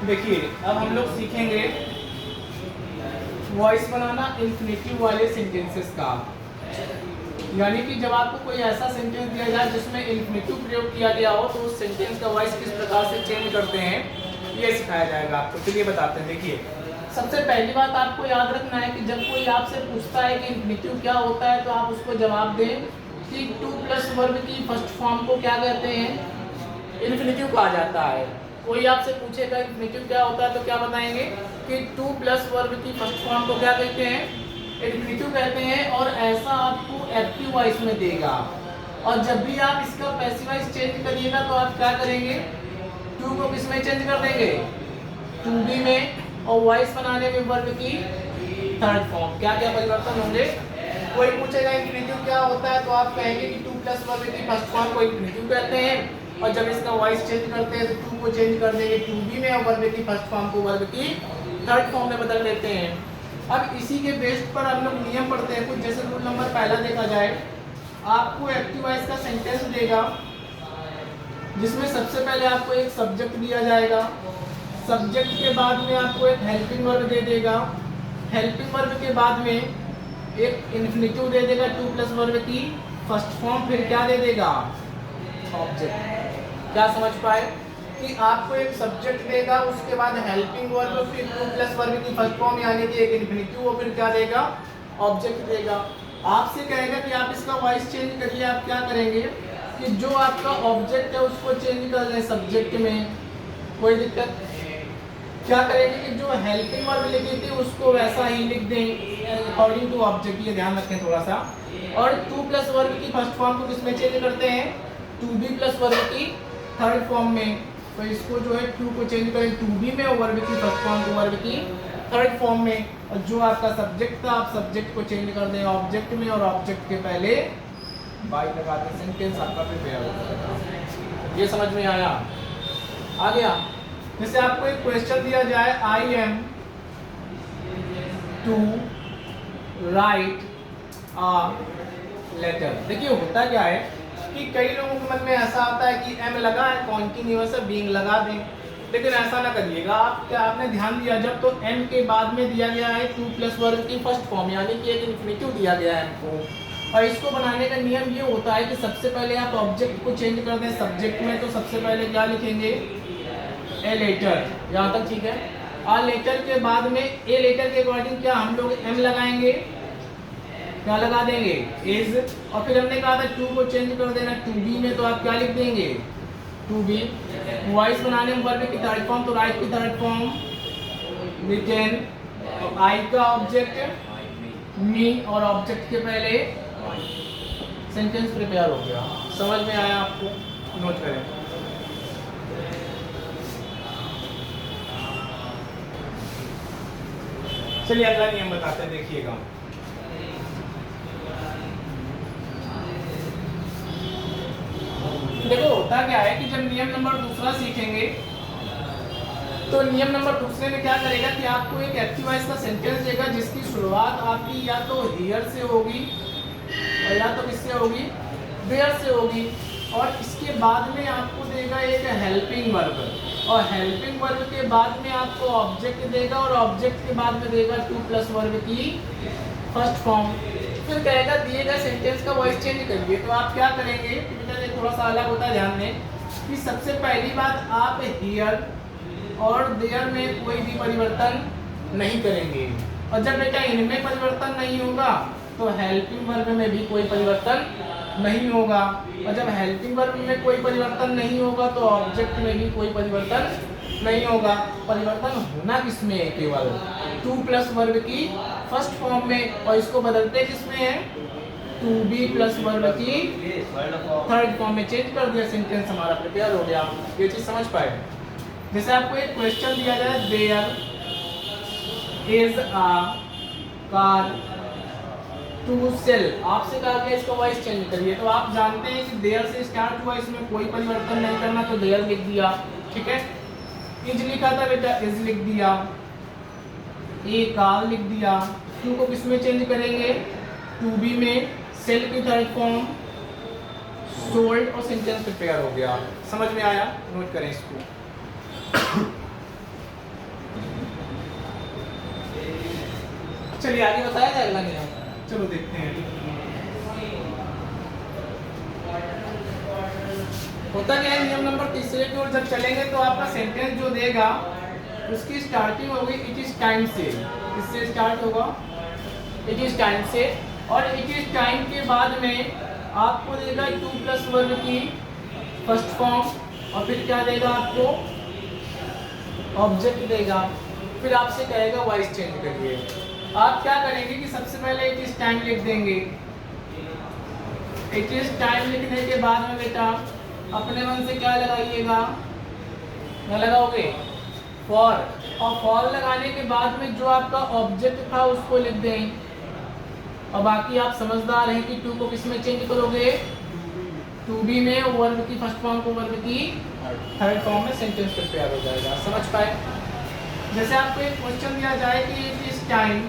देखिए अब हम लोग सीखेंगे वॉइस बनाना इन्फिनेटिव वाले सेंटेंसेस का। यानी कि जब आपको कोई ऐसा सेंटेंस दिया जाए जिसमें इन्फिनेटिव प्रयोग किया गया हो तो उस सेंटेंस का वॉइस किस प्रकार से चेंज करते हैं ये सिखाया जाएगा आपको। चलिए बताते हैं। देखिए सबसे पहली बात आपको याद रखना है कि जब कोई आपसे पूछता है कि इन्फिनेटिव क्या होता है तो आप उसको जवाब दें कि टू प्लस वर्ब की फर्स्ट फॉर्म को क्या कहते हैं, इन्फिनेटिव कहा जाता है। कोई आपसे पूछेगा इन्फिनेटिव क्या होता है तो क्या बताएंगे कि टू प्लस वर्ब की फर्स्ट फॉर्म को क्या कहते हैं, इन्फिनेटिव कहते हैं। और ऐसा आपको एक्टिव वॉइस में देगा। और जब भी आप इसका पैसिव वॉइस चेंज करिएगा तो आप क्या करेंगे, टू को किस में चेंज कर देंगे, टू बी में। और वॉइस बनाने में वर्ब की थर्ड फॉर्म क्या क्या परिवर्तन होंगे। कोई पूछेगा इन्फिनेटिव क्या होता है तो आप कहेंगे कि टू प्लस वर्ब की फर्स्ट फॉर्म को इन्फिनेटिव कहते हैं। और जब इसका वॉइस चेंज करते हैं तो टू को चेंज कर देंगे टू बी में और वर्ब की फर्स्ट फॉर्म को वर्ब की थर्ड फॉर्म में बदल देते हैं। अब इसी के बेस पर हम लोग नियम पढ़ते हैं कुछ। जैसे रूल नंबर पहला देखा जाए, आपको एक्टिव वॉइस का सेंटेंस देगा जिसमें सबसे पहले आपको एक सब्जेक्ट दिया जाएगा। सब्जेक्ट के बाद में आपको एक हेल्पिंग वर्ब दे देगा। हेल्पिंग वर्ब के बाद में एक इन्फिनेटिव दे देगा टू प्लस वर्ब की फर्स्ट फॉर्म, फिर क्या दे देगा, ऑब्जेक्ट। क्या समझ पाए कि आपको एक सब्जेक्ट देगा, उसके बाद हेल्पिंग वर्ब, फिर टू प्लस वर्ब की फर्स्ट फॉर्म यानी कि एक इन्फिनेटिव, और फिर क्या देगा, ऑब्जेक्ट देगा। आपसे कहेगा कि आप इसका वॉइस चेंज करिए। आप क्या करेंगे कि जो आपका ऑब्जेक्ट है उसको चेंज कर दें सब्जेक्ट में, कोई दिक्कत। क्या करेंगे कि जो हेल्पिंग वर्ब लिखी थी उसको वैसा ही लिख दें अकॉर्डिंग टू ऑब्जेक्ट, ये ध्यान रखें थोड़ा सा। और टू प्लस वर्ब की फर्स्ट फॉर्म को किसमें चेंज करते हैं, टू बी प्लस वर्ब की थर्ड फॉर्म में। तो इसको जो है टू को चेंज करें टू बी में और वर्ब की फर्स्ट फॉर्म को वर्ब की थर्ड फॉर्म में। और जो आपका सब्जेक्ट था आप सब्जेक्ट को चेंज कर दें ऑब्जेक्ट में और ऑब्जेक्ट के पहले बाई लगा दें, सेंटेंस आपका प्रिपेयर हो जाएगा। ये समझ में आया, आ गया। जैसे आपको एक क्वेश्चन दिया जाए, I am to write a letter. देखिए होता क्या है कि कई लोगों के मन में ऐसा आता है कि एम लगा है, कॉन्टिन्यूअस है, बीइंग लगा दें। लेकिन ऐसा ना करिएगा। आपने ध्यान दिया जब तो एम के बाद में दिया गया है टू प्लस वर्ब की फर्स्ट फॉर्म यानी कि एक इन्फिनेटिव दिया गया है हमको। और इसको बनाने का नियम ये होता है कि सबसे पहले आप ऑब्जेक्ट को चेंज कर दें सब्जेक्ट में। तो सबसे पहले क्या लिखेंगे, ए लेटर, यहाँ तक ठीक है। आ लेटर के बाद में ए लेटर के अकॉर्डिंग क्या हम लोग एम लगाएंगे, क्या लगा देंगे, इज। और फिर हमने कहा था टू को चेंज कर देना टू बी में, तो आप क्या लिख देंगे, टू बी। वॉइस बनाने में वर्ब की थर्ड फॉर्म तो राइट की थर्ड फॉर्म रिटन। आई का ऑब्जेक्ट मी और ऑब्जेक्ट के पहले सेंटेंस प्रिपेयर हो गया। समझ में आया आपको, नोट करें। चलिए अगला नियम बताते हैं, देखिएगा। देखो होता क्या है कि जब नियम नंबर दूसरा सीखेंगे तो नियम नंबर दूसरे में क्या करेगा कि आपको एक एक्टिव वॉइस का सेंटेंस देगा जिसकी शुरुआत आपकी या तो हियर से होगी और या तो किससे होगी, वेयर से होगी। और इसके बाद में आपको देगा एक हेल्पिंग वर्ब और हेल्पिंग वर्ब के बाद में आपको ऑब्जेक्ट देगा और ऑब्जेक्ट के बाद में देगा टू प्लस वर्ब की फर्स्ट फॉर्म। फिर कहेगा दिए गए सेंटेंस का वॉइस चेंज करिए। तो आप क्या करेंगे, थोड़ा सा अलग होता है, ध्यान दें कि सबसे पहली बात आप हियर और देयर में कोई भी परिवर्तन नहीं करेंगे। और जब बेटा इनमें परिवर्तन नहीं होगा तो हेल्पिंग वर्ब में भी कोई परिवर्तन नहीं होगा। और जब हेल्पिंग वर्ब में कोई परिवर्तन नहीं होगा तो ऑब्जेक्ट में भी कोई परिवर्तन नहीं होगा। परिवर्तन होना किसमें है, केवल टू प्लस वर्ब की फर्स्ट फॉर्म में। और इसको बदलते किसमें है, टू बी प्लस वर्ब की थर्ड फॉर्म में चेंज कर दिया, सेंटेंस हमारा प्रिपेयर हो गया। ये चीज समझ पाए। जैसे आपको एक क्वेश्चन दिया जाए, there is a car to sell. आपसे कहा गया इसका वॉइस चेंज करिए। तो आप जानते हैं कि देयर से स्टार्ट हुआ, इसमें कोई परिवर्तन नहीं करना तो देयर लिख दिया, ठीक है। इज लिखा था बेटा, इज लिख दिया। ए कार लिख दिया। टू को किस में चेंज करेंगे, टू बी में। सेल की थर्ड फॉर्म सोल्ड और सेंटेंस प्रिपेयर हो गया। समझ में आया? नोट करें इसको। चलिए आगे बताया जाए अगला नियम। चलो देखते हैं। होता क्या है, नियम नंबर तीसरे की ओर जब चलेंगे तो आपका सेंटेंस जो देगा उसकी स्टार्टिंग होगी इट इज टाइम से। इससे स्टार्ट होगा इट इज टाइम से, और इट इज टाइम के बाद में आपको देगा टू प्लस वर्ब की फर्स्ट फॉर्म, और फिर क्या देगा आपको, ऑब्जेक्ट देगा। फिर आपसे कहेगा वॉइस चेंज करिए। आप क्या करेंगे कि सबसे पहले इट इज टाइम लिख देंगे। इट इज टाइम लिखने के बाद में बेटा अपने मन से क्या लगाइएगा, क्या लगाओगे, फॉर, और फॉर लगाने के बाद में जो आपका ऑब्जेक्ट था उसको लिख दें। और बाकी आप समझदार हैं कि टू को किस में चेंज करोगे, टू बी में, वर्ब की फर्स्ट फॉर्म को वर्ब की थर्ड फॉर्म में सेंटेंस प्रिपेयर हो जाएगा। समझ पाए? जैसे आपको एक क्वेश्चन दिया जाए कि it is time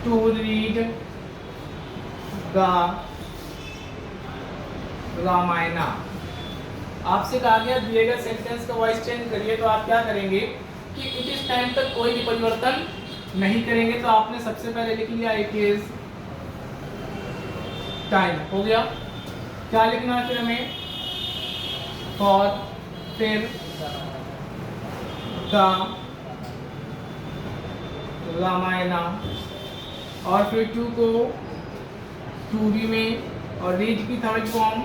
to read the Ramayana. आपसे कहा गया दिए गए सेंटेंस का वॉइस चेंज करिए, तो आप क्या करेंगे कि इट इज टाइम तक कोई भी परिवर्तन नहीं करेंगे। तो आपने सबसे पहले लिख लिया इट इज टाइम, हो गया। क्या लिखना है फिर हमें, फॉर, फिर द रामायणा, और फिर टू को टू बी में, और रीड की थर्ड फॉर्म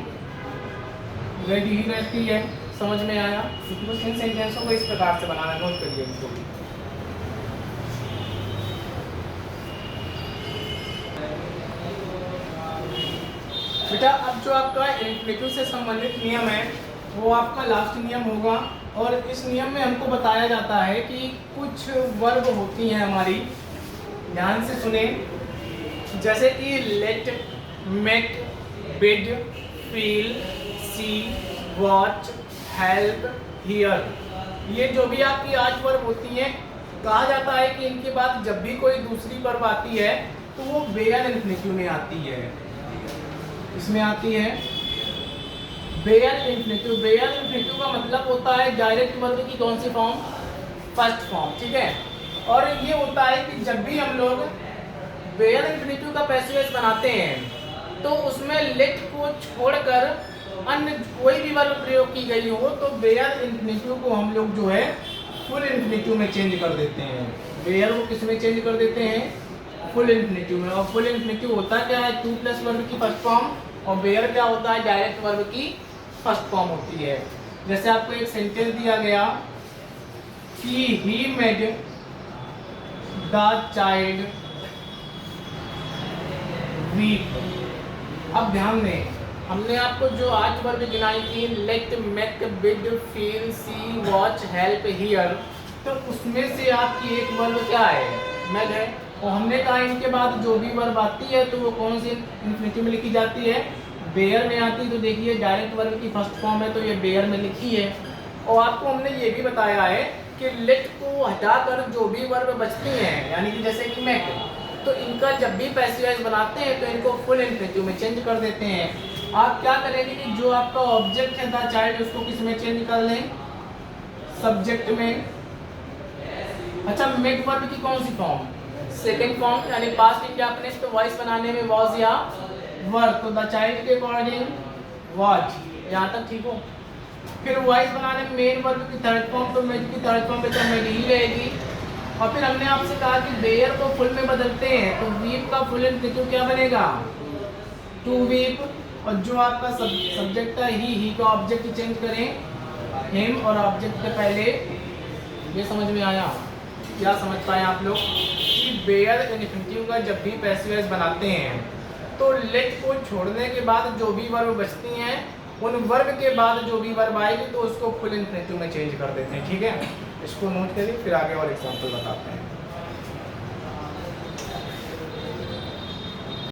रेडी ही रहती है। समझ में आया? इन सेंटेंसों को इस प्रकार से बनाना, नोट करिए इनको भी। बेटा अब जो आपका इंफ्लेटिव से संबंधित नियम है वो आपका लास्ट नियम होगा, और इस नियम में हमको बताया जाता है कि कुछ वर्ब होती हैं हमारी, ध्यान से सुने, जैसे कि let, make, bid, feel, see, watch, help, hear. ये जो भी आपकी 8 वर्ब होती हैं, कहा जाता है कि इनके बाद जब भी कोई दूसरी वर्ब आती है तो वो बेयर इन्फिनिटिव में आती है। इसमें आती है बेयर इन्फिनिटिव। बेयर इन्फिनिटिव का मतलब होता है डायरेक्ट वर्ब की कौन सी फॉर्म, फर्स्ट फॉर्म, ठीक है। और ये होता है कि जब भी हम लोग बेयर इन्फिनिटिव का पैसिव वॉइस बनाते हैं तो उसमें लेट को छोड़कर अन्य कोई भी वर्ब प्रयोग की गई हो तो बेयर इन्फिनिटिव को हम लोग जो है फुल इन्फिनिटिव में चेंज कर देते हैं। बेयर को किस में चेंज कर देते हैं, फुल इन्फिनिटिव में। और फुल इन्फिनिटिव होता क्या है, टू प्लस वर्ब की फर्स्ट फॉर्म, और बेयर क्या होता है, डायरेक्ट वर्ब की फर्स्ट फॉर्म होती है। जैसे आपको एक सेंटेंस दिया गया कि he made the child weep. अब ध्यान दें, हमने आपको जो 8 वर्ब गिनाई थी, let, make, bid, feel, see, watch, help, hear, तो उसमें से आपकी एक वर्ब क्या है, मेड है। और हमने कहा इनके बाद जो भी वर्ब आती है तो वो कौन सी इन्फिनिटिव में लिखी जाती है, बेयर में आती है। तो देखिए डायरेक्ट वर्ब की फर्स्ट फॉर्म है तो ये बेयर में लिखी है। और आपको हमने ये भी बताया है कि लेट को हटाकर जो भी वर्ब बचती हैं, यानी कि जैसे कि मेक, तो इनका जब भी पैसिव वॉइस बनाते हैं तो इनको फुल इन्फिनिटिव में चेंज कर देते हैं। आप क्या करेंगे कि जो आपका ऑब्जेक्ट है द चाइल्ड, उसको किस में चेंज कर लें, सब्जेक्ट में। अच्छा, मेक वर्ब की कौन सी फॉर्म, सेकंड फॉर्म, यानी पास्ट इंडेफिनिट तो वॉइस बनाने में वॉज या वर, तो द चाइल्ड के अकॉर्डिंग वॉज, यहाँ तक ठीक हो। फिर वॉइस बनाने में मेन वर्ब की थर्ड फॉर्म, तो मेड की थर्ड फॉर्म पे तो मेड ही रहेगी। और फिर हमने आपसे कहा कि बेयर को फुल में बदलते हैं तो वीप का फुल इन्फिनिटिव क्या बनेगा, टू वीप। और जो आपका सब्जेक्ट है ही का ऑब्जेक्ट चेंज करें हिम, और ऑब्जेक्ट के पहले, ये समझ में आया? क्या समझ पाए आप लोग कि बेयर इन्फिनिटिव का जब भी पैसिव वॉइस बनाते हैं तो लेट को छोड़ने के बाद जो भी वर्ब बचती हैं उन वर्ब के बाद जो भी वर्ब आएगी तो उसको फुल इन्फिनिटिव में चेंज कर देते हैं, ठीक है। इसको नोट करिए, फिर आगे और एग्जांपल बताते हैं।